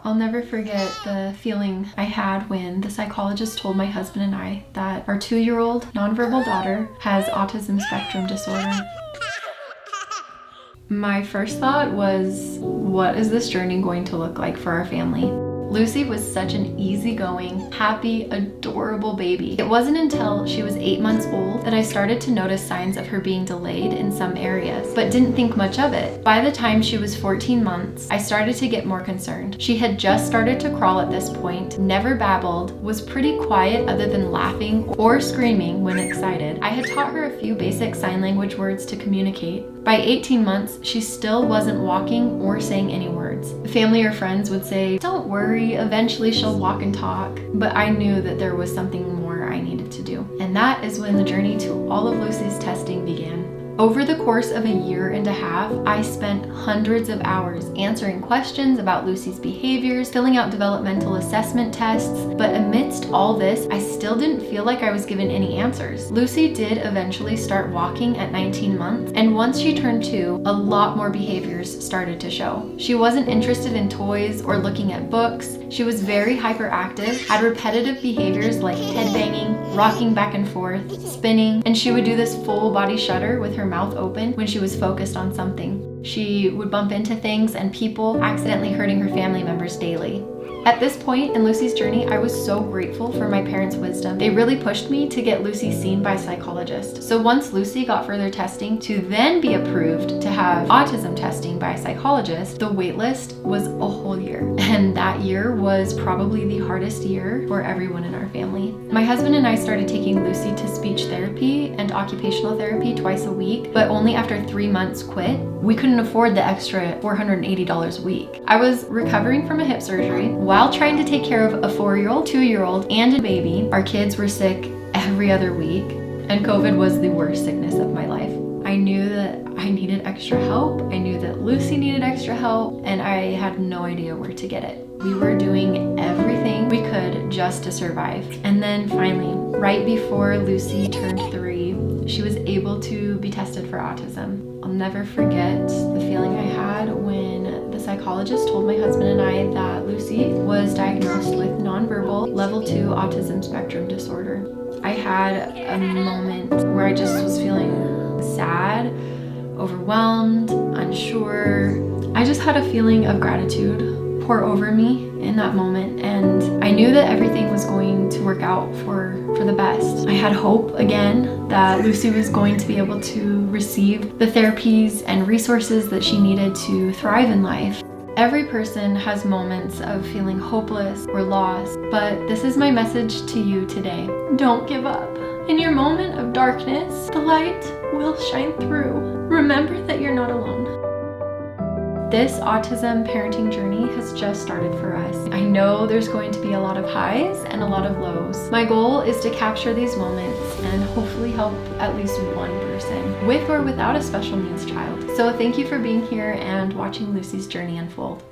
I'll never forget the feeling I had when the psychologist told my husband and I that our 2-year-old nonverbal daughter has autism spectrum disorder. My first thought was, what is this journey going to look like for our family? Lucy was such an easygoing, happy, adorable baby. It wasn't until she was 8 months old that I started to notice signs of her being delayed in some areas, but didn't think much of it. By the time she was 14 months, I started to get more concerned. She had just started to crawl at this point, never babbled, was pretty quiet other than laughing or screaming when excited. I had taught her a few basic sign language words to communicate. By 18 months, she still wasn't walking or saying any words. Family or friends would say, "Don't worry, eventually she'll walk and talk." But I knew that there was something more I needed to do. And that is when the journey to all of Lucy's testing began. Over the course of a 1.5 years, I spent hundreds of hours answering questions about Lucy's behaviors, filling out developmental assessment tests, but amidst all this, I still didn't feel like I was given any answers. Lucy did eventually start walking at 19 months, and once she turned 2, a lot more behaviors started to show. She wasn't interested in toys or looking at books. She was very hyperactive, had repetitive behaviors like head banging, rocking back and forth, spinning, and she would do this full body shudder with her mouth open when she was focused on something. She would bump into things and people, accidentally hurting her family members daily. At this point in Lucy's journey, I was so grateful for my parents' wisdom. They really pushed me to get Lucy seen by a psychologist. So once Lucy got further testing to then be approved to have autism testing by a psychologist, the wait list was a whole year. And that year was probably the hardest year for everyone in our family. My husband and I started taking Lucy to speech therapy and occupational therapy twice a week, but only after 3 months quit. We couldn't afford the extra $480 a week. I was recovering from a hip surgery while trying to take care of a 4-year-old, 2-year-old, and a baby. Our kids were sick every other week, and COVID was the worst sickness of my life. I knew that I needed extra help. I knew that Lucy needed extra help, and I had no idea where to get it. We were doing everything we could just to survive. And then finally, right before Lucy turned 3, she was able to be tested for autism. I'll never forget the feeling I had when the psychologist told my husband and I that Lucy was diagnosed with nonverbal level 2 autism spectrum disorder. I had a moment where I just was feeling sad, overwhelmed, unsure. I just had a feeling of gratitude pour over me in that moment, and I knew that everything was going to work out for the best. I had hope again that Lucy was going to be able to receive the therapies and resources that she needed to thrive in life. Every person has moments of feeling hopeless or lost, but this is my message to you today. Don't give up. In your moment of darkness, the light will shine through. Remember that you're not alone. This autism parenting journey has just started for us. I know there's going to be a lot of highs and a lot of lows. My goal is to capture these moments and hopefully help at least one person, with or without a special needs child. So thank you for being here and watching Lucy's journey unfold.